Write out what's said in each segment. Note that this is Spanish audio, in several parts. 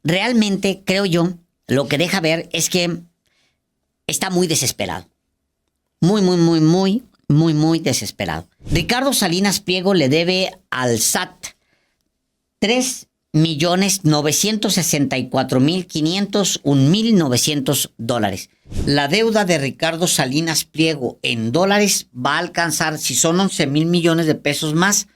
realmente, creo yo, lo que deja ver es que está muy desesperado. Muy desesperado. Ricardo Salinas Pliego le debe al SAT 3.964.501.900 dólares. La deuda de Ricardo Salinas Pliego en dólares va a alcanzar, si son 11,000 millones de pesos más,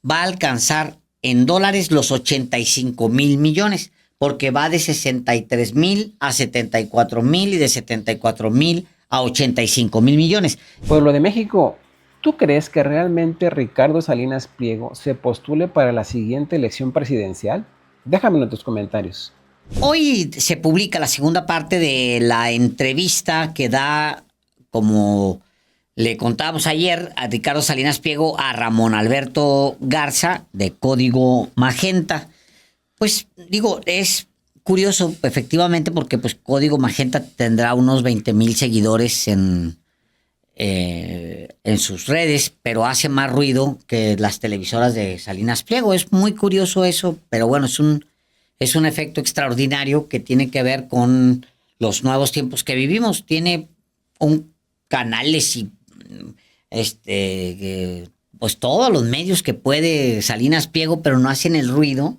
va a alcanzar en dólares los 85,000 millones, porque va de 63,000 a 74,000 y de 74,000 a 85,000 millones. Pueblo de México, ¿tú crees que realmente Ricardo Salinas Pliego se postule para la siguiente elección presidencial? Déjamelo en tus comentarios. Hoy se publica la segunda parte de la entrevista que da, como le contábamos ayer, a Ricardo Salinas Pliego a Ramón Alberto Garza de Código Magenta. Pues digo, es curioso efectivamente porque pues Código Magenta tendrá unos 20,000 seguidores en sus redes, pero hace más ruido que las televisoras de Salinas Pliego. Es muy curioso eso, pero bueno, es un efecto extraordinario que tiene que ver con los nuevos tiempos que vivimos. Tiene un canales y pues todos los medios que puede Salinas Pliego, pero no hacen el ruido.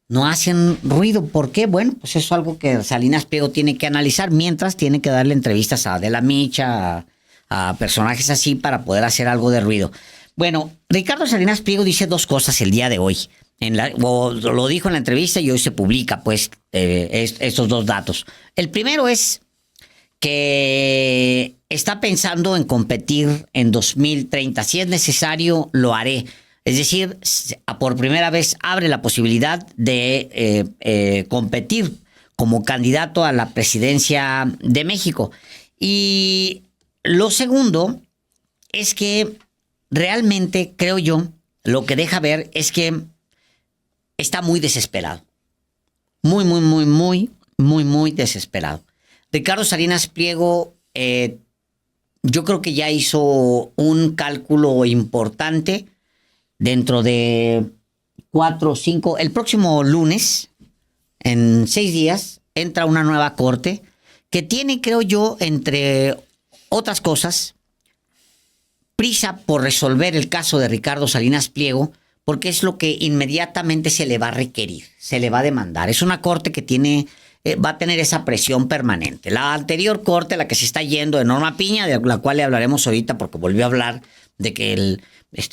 No hacen ruido. ¿Por qué? Bueno, pues eso es algo que Salinas Pliego tiene que analizar, mientras tiene que darle entrevistas a Adela Micha, a personajes así para poder hacer algo de ruido. Bueno, Ricardo Salinas Pliego dice dos cosas el día de hoy. O lo dijo en la entrevista y hoy se publica, pues, estos dos datos. El primero es que está pensando en competir en 2030. Si es necesario, lo haré. Es decir, por primera vez abre la posibilidad de competir como candidato a la presidencia de México. Y lo segundo es que realmente, creo yo, lo que deja ver es que está muy desesperado. Muy desesperado. Ricardo Salinas Pliego, yo creo que ya hizo un cálculo importante. Dentro de 4 o 5, el próximo lunes, en 6 días, entra una nueva corte que tiene, creo yo, entre otras cosas, prisa por resolver el caso de Ricardo Salinas Pliego, porque es lo que inmediatamente se le va a requerir, se le va a demandar. Es una corte que tiene, va a tener esa presión permanente. La anterior corte, la que se está yendo de Norma Piña, de la cual le hablaremos ahorita porque volvió a hablar de que él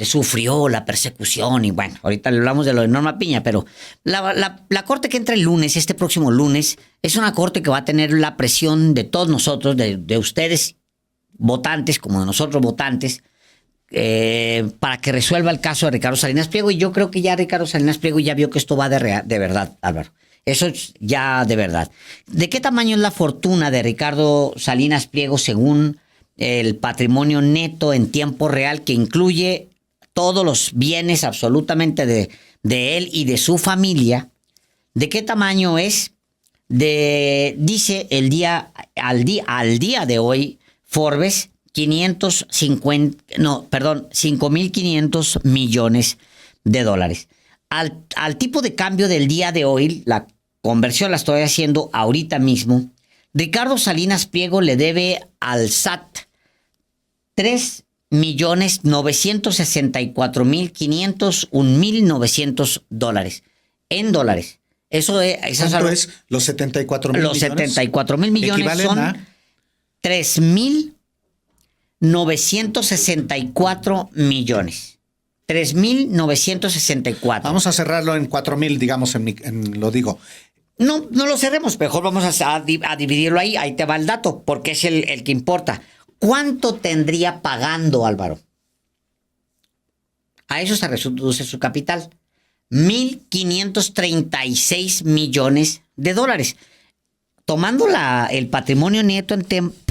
sufrió la persecución y bueno, ahorita le hablamos de lo de Norma Piña, pero la corte que entra el lunes, este próximo lunes, es una corte que va a tener la presión de todos nosotros, de ustedes votantes como de nosotros votantes, para que resuelva el caso de Ricardo Salinas Pliego. Y yo creo que ya Ricardo Salinas Pliego ya vio que esto va de verdad, Álvaro. Eso es ya de verdad. ¿De qué tamaño es la fortuna de Ricardo Salinas Pliego según el patrimonio neto en tiempo real, que incluye todos los bienes absolutamente de él y de su familia? ¿De qué tamaño es? Dice al día de hoy Forbes 5,500 millones de dólares. Al tipo de cambio del día de hoy, la conversión la estoy haciendo ahorita mismo, Ricardo Salinas Pliego le debe al SAT 3.964.501.900 dólares. En dólares. Eso ¿Cuánto es? Los 74,000 millones. Los 74,000 millones son a 3.964 millones. 3.964. Vamos a cerrarlo en 4,000, digamos, lo digo. No lo cerremos, mejor vamos a dividirlo ahí. Ahí te va el dato, porque es el que importa. ¿Cuánto tendría pagando, Álvaro? A eso se reduce su capital. 1.536 millones de dólares. Tomando el patrimonio neto en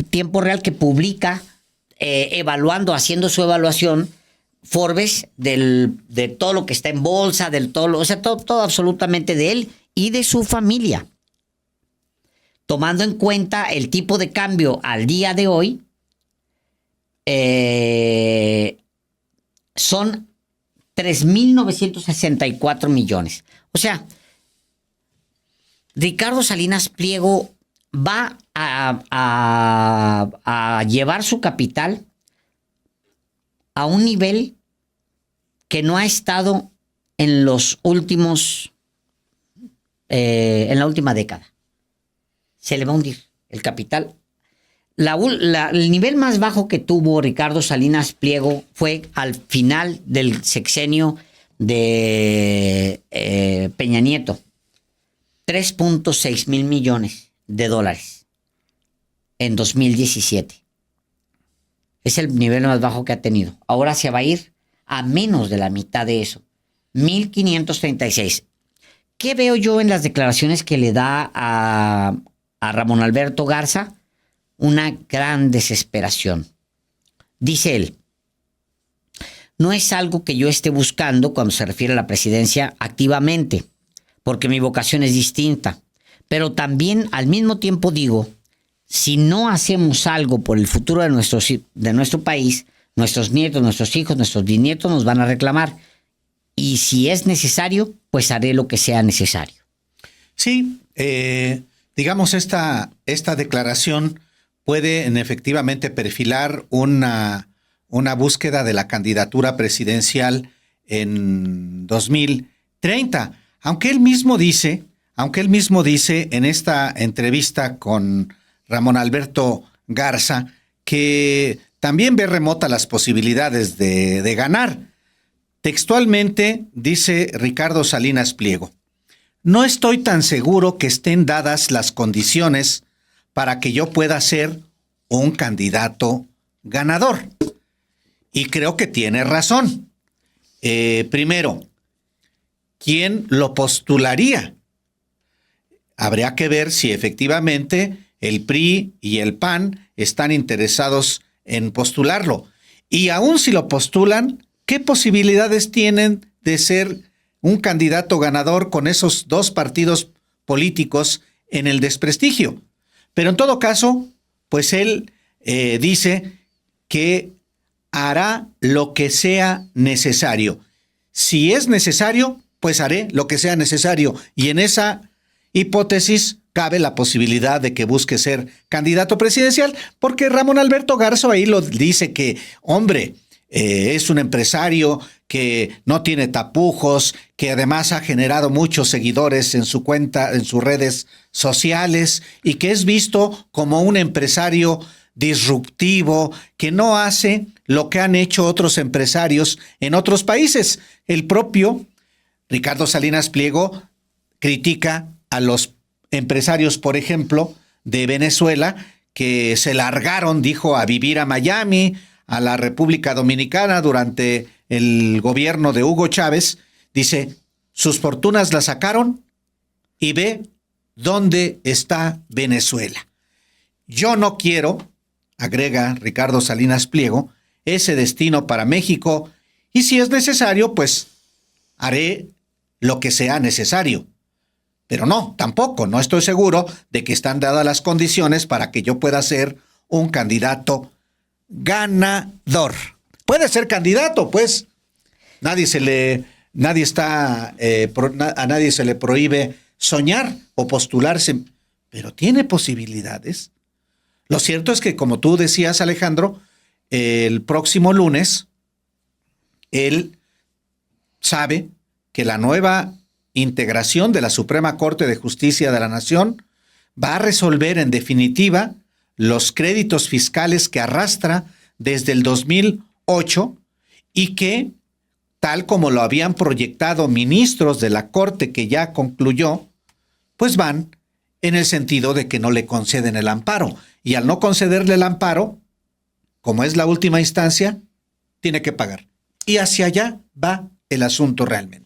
tiempo real que publica, haciendo su evaluación, Forbes, de todo lo que está en bolsa, todo absolutamente de él y de su familia. Tomando en cuenta el tipo de cambio al día de hoy, son 3.964 millones. O sea, Ricardo Salinas Pliego va a llevar su capital a un nivel que no ha estado en los últimos, en la última década. Se le va a hundir el capital. El nivel más bajo que tuvo Ricardo Salinas Pliego fue al final del sexenio de Peña Nieto. 3.6 mil millones de dólares en 2017. Es el nivel más bajo que ha tenido. Ahora se va a ir a menos de la mitad de eso. 1.536. ¿Qué veo yo en las declaraciones que le da a Ramón Alberto Garza? Una gran desesperación. Dice él, no es algo que yo esté buscando cuando se refiere a la presidencia activamente, porque mi vocación es distinta. Pero también al mismo tiempo digo, si no hacemos algo por el futuro de nuestro país, nuestros nietos, nuestros hijos, nuestros bisnietos nos van a reclamar. Y si es necesario, pues haré lo que sea necesario. Sí, digamos, esta declaración puede efectivamente perfilar una búsqueda de la candidatura presidencial en 2030. Aunque él mismo dice en esta entrevista con Ramón Alberto Garza que también ve remota las posibilidades de ganar. Textualmente dice Ricardo Salinas Pliego, no estoy tan seguro que estén dadas las condiciones para que yo pueda ser un candidato ganador. Y creo que tiene razón. Primero, ¿quién lo postularía? Habría que ver si efectivamente el PRI y el PAN están interesados en postularlo. Y aún si lo postulan, ¿qué posibilidades tienen de ser un candidato ganador con esos dos partidos políticos en el desprestigio? Pero en todo caso, pues él dice que hará lo que sea necesario. Si es necesario, pues haré lo que sea necesario. Y en esa hipótesis cabe la posibilidad de que busque ser candidato presidencial, porque Ramón Alberto Garza ahí lo dice que, hombre, es un empresario que no tiene tapujos, que además ha generado muchos seguidores en su cuenta, en sus redes sociales, y que es visto como un empresario disruptivo, que no hace lo que han hecho otros empresarios en otros países. El propio Ricardo Salinas Pliego critica a los empresarios, por ejemplo, de Venezuela, que se largaron, dijo, a vivir a Miami, a la República Dominicana durante el gobierno de Hugo Chávez. Dice, sus fortunas las sacaron y ve dónde está Venezuela. Yo no quiero, agrega Ricardo Salinas Pliego, ese destino para México, y si es necesario, pues haré lo que sea necesario. Pero no, tampoco, no estoy seguro de que están dadas las condiciones para que yo pueda ser un candidato ganador. Puede ser candidato, pues. A nadie se le prohíbe soñar o postularse, pero tiene posibilidades. Lo cierto es que, como tú decías, Alejandro, el próximo lunes, él sabe que la nueva integración de la Suprema Corte de Justicia de la Nación va a resolver en definitiva los créditos fiscales que arrastra desde el 2008 y que, tal como lo habían proyectado ministros de la Corte que ya concluyó, pues van en el sentido de que no le conceden el amparo. Y al no concederle el amparo, como es la última instancia, tiene que pagar. Y hacia allá va el asunto realmente.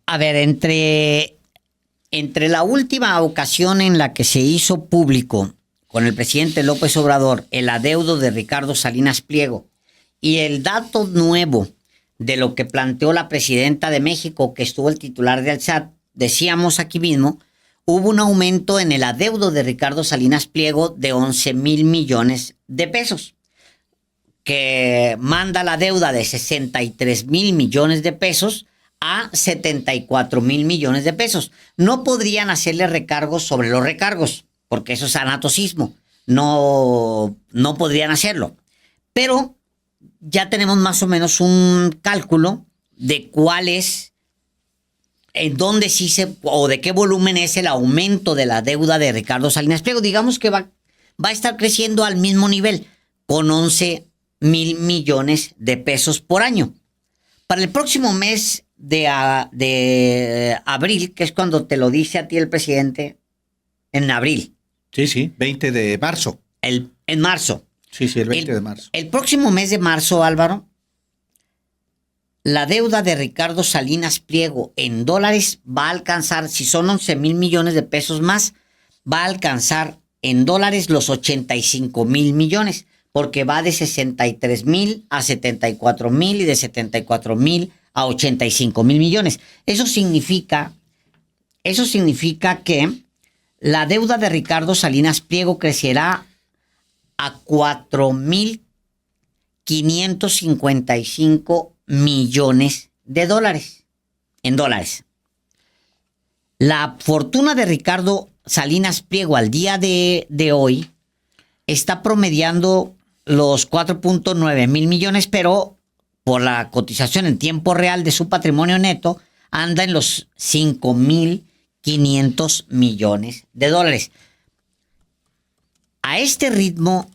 A ver, entre la última ocasión en la que se hizo público con el presidente López Obrador el adeudo de Ricardo Salinas Pliego y el dato nuevo de lo que planteó la presidenta de México, que estuvo el titular del SAT, decíamos aquí mismo, hubo un aumento en el adeudo de Ricardo Salinas Pliego de 11 mil millones de pesos, que manda la deuda de 63 mil millones de pesos a 74,000 millones de pesos. No podrían hacerle recargos sobre los recargos, porque eso es anatocismo. No podrían hacerlo. Pero ya tenemos más o menos un cálculo de cuál es, en dónde sí o de qué volumen es el aumento de la deuda de Ricardo Salinas Pliego. Digamos que va a estar creciendo al mismo nivel, con 11,000 millones de pesos por año. Para el próximo mes de abril, que es cuando te lo dice a ti el presidente, en abril. Sí, 20 de marzo. En marzo. Sí, el 20 de marzo. El próximo mes de marzo, Álvaro, la deuda de Ricardo Salinas Pliego en dólares va a alcanzar, si son 11,000 millones de pesos más, va a alcanzar en dólares los 85,000 millones, porque va de 63,000 a 74,000 y de 74,000 a 85,000 millones. Eso significa que la deuda de Ricardo Salinas Pliego crecerá a 4,555 millones de dólares. En dólares. La fortuna de Ricardo Salinas Pliego al día de hoy está promediando los 4,9 mil millones, pero por la cotización en tiempo real de su patrimonio neto anda en los 5,500 millones de dólares. A este ritmo,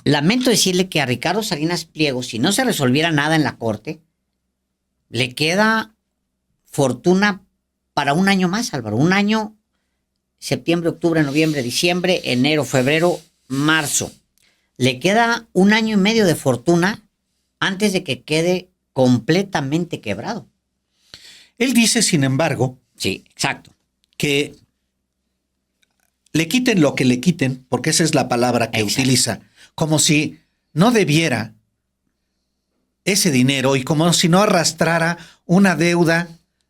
lamento decirle que a Ricardo Salinas Pliego, si no se resolviera nada en la corte, le queda fortuna para un año más, Álvaro. Un año, septiembre, octubre, noviembre, diciembre, enero, febrero, marzo. Le queda un año y medio de fortuna antes de que quede completamente quebrado. Él dice, sin embargo, sí, exacto, que le quiten lo que le quiten, porque esa es la palabra que utiliza, como si no debiera ese dinero y como si no arrastrara una deuda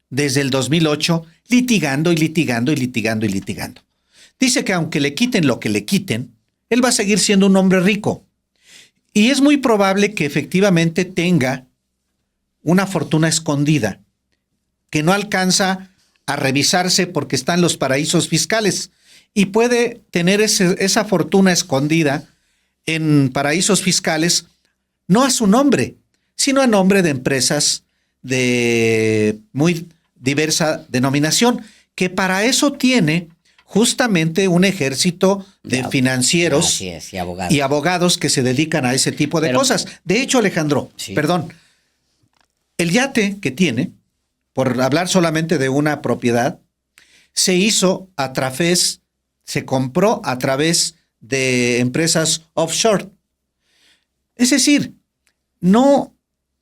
desde el 2008, litigando y litigando y litigando y litigando. Dice que aunque le quiten lo que le quiten, él va a seguir siendo un hombre rico. Y es muy probable que efectivamente tenga una fortuna escondida, que no alcanza a revisarse porque está en los paraísos fiscales. Y puede tener esa fortuna escondida en paraísos fiscales, no a su nombre, sino a nombre de empresas de muy diversa denominación, que para eso tiene justamente un ejército de financieros así es, y abogados que se dedican a ese tipo de cosas. De hecho, Alejandro, perdón, el yate que tiene, por hablar solamente de una propiedad, se compró a través de empresas offshore. Es decir, no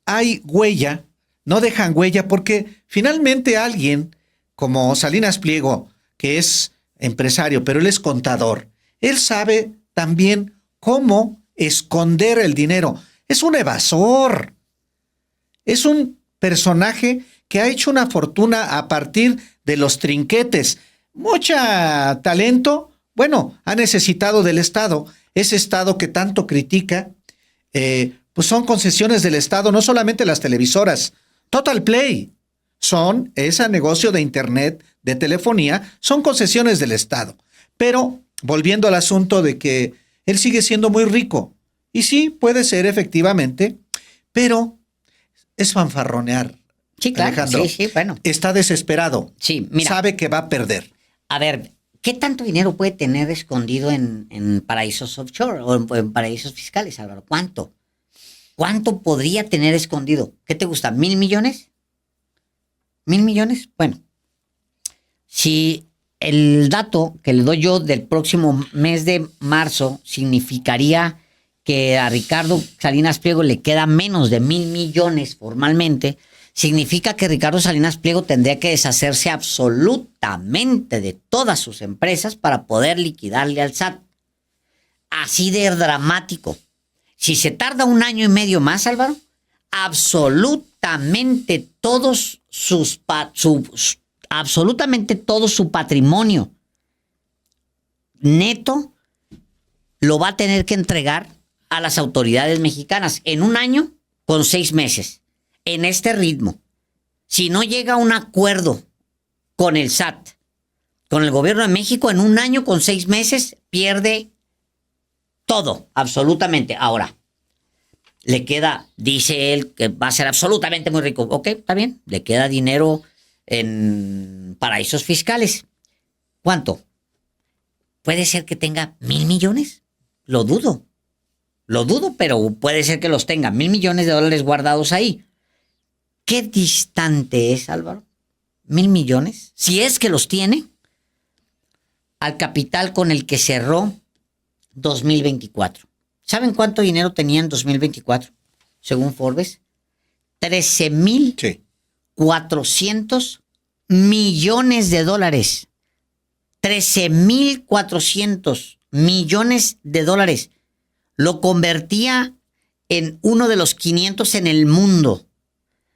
hay huella, no dejan huella, porque finalmente alguien como Salinas Pliego, que es empresario, pero él es contador, él sabe también cómo esconder el dinero. Es un evasor. Es un personaje que ha hecho una fortuna a partir de los trinquetes. Mucha talento, bueno, ha necesitado del Estado. Ese Estado que tanto critica, pues son concesiones del Estado, no solamente las televisoras. Total Play son ese negocio de internet, de telefonía, son concesiones del Estado. Pero volviendo al asunto de que él sigue siendo muy rico. Y sí, puede ser efectivamente, pero es fanfarronear. Sí, claro, Alejandro, bueno. Está desesperado. Sí, mira. Sabe que va a perder. A ver, ¿qué tanto dinero puede tener escondido en paraísos offshore o en paraísos fiscales, Álvaro? ¿Cuánto? ¿Cuánto podría tener escondido? ¿Qué te gusta? ¿1,000 millones? ¿1,000 millones? Bueno, si el dato que le doy yo del próximo mes de marzo significaría que a Ricardo Salinas Pliego le queda menos de 1,000 millones formalmente, significa que Ricardo Salinas Pliego tendría que deshacerse absolutamente de todas sus empresas para poder liquidarle al SAT. Así de dramático. Si se tarda un año y medio más, Álvaro, absolutamente todo su patrimonio neto lo va a tener que entregar a las autoridades mexicanas en un año con 6 meses, en este ritmo. si no llega a un acuerdo con el SAT, con el gobierno de México, en un año con 6 meses, pierde todo, absolutamente. Ahora, le queda, dice él, que va a ser absolutamente muy rico. Ok, está bien, le queda dinero en paraísos fiscales. ¿Cuánto? Puede ser que tenga 1,000 millones. Lo dudo, pero puede ser que los tenga. 1,000 millones de dólares guardados ahí. ¿Qué distante es, Álvaro? 1,000 millones, si es que los tiene, al capital con el que cerró 2024. ¿Saben cuánto dinero tenía en 2024? Según Forbes, 13,400 millones de dólares. 13,400 millones de dólares. Lo convertía en uno de los 500 en el mundo.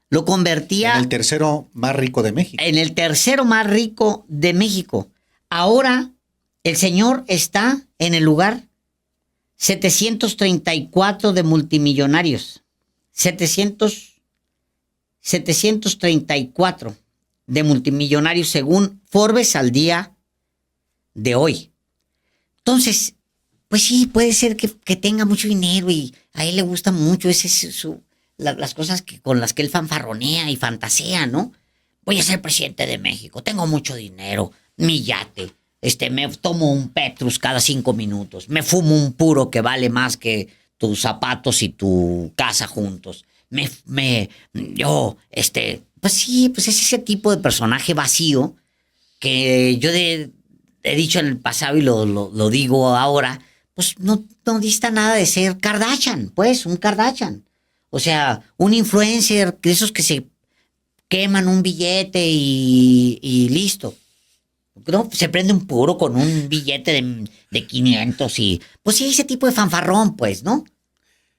Lo convertía... En el tercero más rico de México. En el tercero más rico de México. Ahora, el señor está en el lugar 734 de multimillonarios. 734 de multimillonarios según Forbes al día de hoy. Entonces, pues sí, puede ser que tenga mucho dinero y a él le gusta mucho las cosas con las que él fanfarronea y fantasea, ¿no? Voy a ser presidente de México, tengo mucho dinero, mi yate, me tomo un Petrus cada 5 minutos, me fumo un puro que vale más que tus zapatos y tu casa juntos. Pues sí, pues es ese tipo de personaje vacío que yo he dicho en el pasado y lo digo ahora, pues no dista nada de ser Kardashian, pues, un Kardashian. O sea, un influencer de esos que se queman un billete y listo. ¿No? Se prende un puro con un billete de 500 y... Pues sí, ese tipo de fanfarrón, pues, ¿no?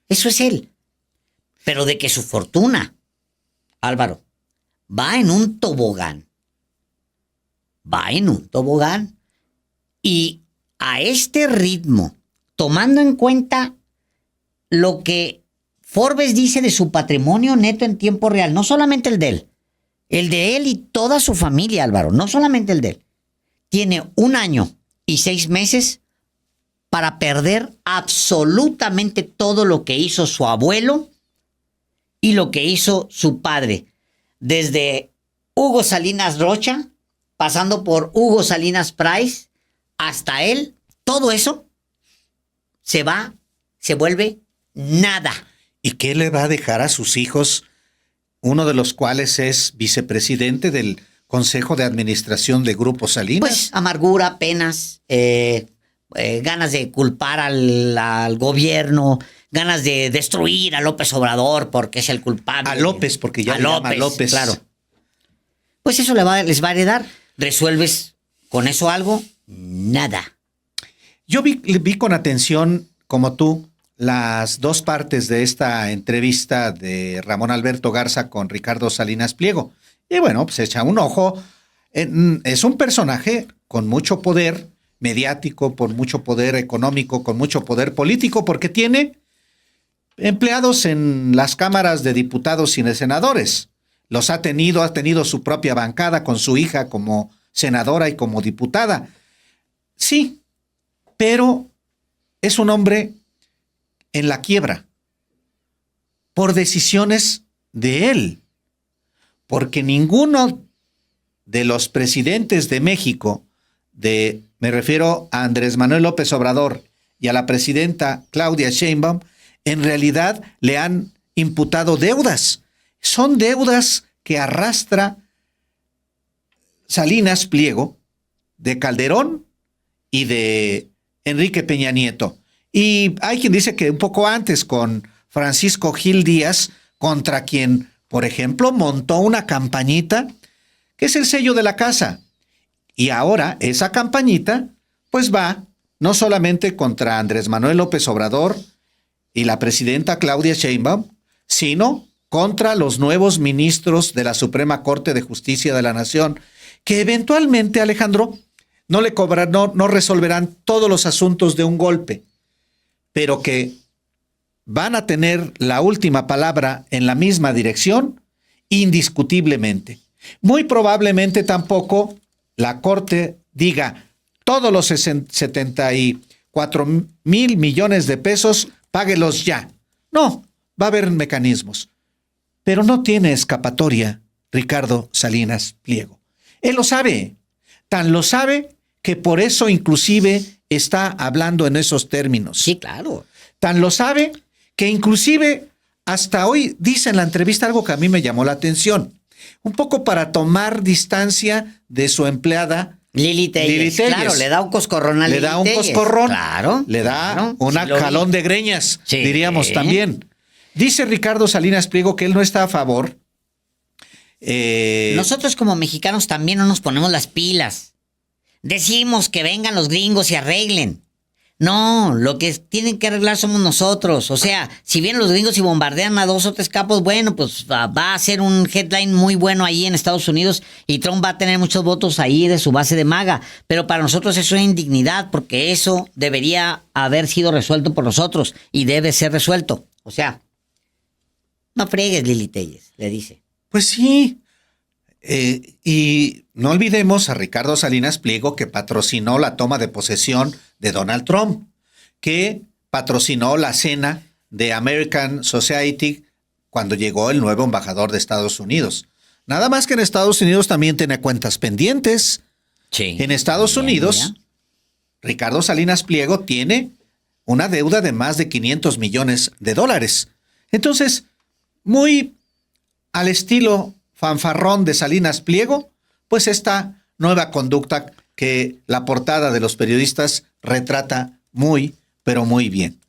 Eso es él. Pero de que su fortuna, Álvaro, va en un tobogán. Y a este ritmo, tomando en cuenta lo que Forbes dice de su patrimonio neto en tiempo real, no solamente el de él y toda su familia, Álvaro, no solamente el de él, tiene 1 año y 6 meses para perder absolutamente todo lo que hizo su abuelo y lo que hizo su padre. Desde Hugo Salinas Rocha, pasando por Hugo Salinas Price, hasta él, todo eso se vuelve nada. ¿Y qué le va a dejar a sus hijos, uno de los cuales es vicepresidente del Consejo de Administración de Grupo Salinas? Pues amargura, penas, ganas de culpar al gobierno, ganas de destruir a López Obrador porque es el culpable. A López, porque ya le llama López. Claro. Pues eso les va a heredar. ¿Resuelves con eso algo? Nada. Yo vi con atención, como tú, las 2 partes de esta entrevista de Ramón Alberto Garza con Ricardo Salinas Pliego. Y bueno, pues echa un ojo. Es un personaje con mucho poder mediático, con mucho poder económico, con mucho poder político, porque tiene empleados en las cámaras de diputados y de senadores. Ha tenido su propia bancada con su hija como senadora y como diputada. Sí, pero es un hombre en la quiebra por decisiones de él, porque ninguno de los presidentes de México, me refiero a Andrés Manuel López Obrador y a la presidenta Claudia Sheinbaum, en realidad le han imputado deudas. Son deudas que arrastra Salinas Pliego de Calderón y de Enrique Peña Nieto. Y hay quien dice que un poco antes con Francisco Gil Díaz, contra quien, por ejemplo, montó una campañita que es el sello de la casa. Y ahora esa campañita pues va no solamente contra Andrés Manuel López Obrador y la presidenta Claudia Sheinbaum, sino contra los nuevos ministros de la Suprema Corte de Justicia de la Nación, que eventualmente, Alejandro, no resolverán todos los asuntos de un golpe, pero que van a tener la última palabra en la misma dirección indiscutiblemente. Muy probablemente tampoco la Corte diga todos los 74,000 millones de pesos, páguelos ya. No, va a haber mecanismos. Pero no tiene escapatoria Ricardo Salinas Pliego. Él lo sabe, tan lo sabe que por eso inclusive está hablando en esos términos. Sí, claro. Tan lo sabe que inclusive hasta hoy dice en la entrevista algo que a mí me llamó la atención. Un poco para tomar distancia de su empleada Lili Telles. Claro, le da un coscorrón a Lili Le da un Telles. coscorrón. Claro. Le da claro. un Sí lo jalón vi. de greñas, Sí. diríamos también. Dice Ricardo Salinas Pliego que él no está a favor. Nosotros como mexicanos también no nos ponemos las pilas. Decimos que vengan los gringos y arreglen. No, lo que tienen que arreglar somos nosotros. O sea, si vienen los gringos y bombardean a 2 o 3 capos, bueno, pues va a ser un headline muy bueno ahí en Estados Unidos y Trump va a tener muchos votos ahí de su base de MAGA. Pero para nosotros eso es indignidad porque eso debería haber sido resuelto por nosotros y debe ser resuelto. O sea, no fregues, Lili Telles, le dice. Pues sí. Y no olvidemos a Ricardo Salinas Pliego, que patrocinó la toma de posesión de Donald Trump, que patrocinó la cena de American Society cuando llegó el nuevo embajador de Estados Unidos. Nada más que en Estados Unidos también tiene cuentas pendientes. Sí. En Estados Unidos, Ricardo Salinas Pliego tiene una deuda de más de $500 millones. Entonces, muy al estilo fanfarrón de Salinas Pliego, pues esta nueva conducta que la portada de los periodistas retrata muy, pero muy bien.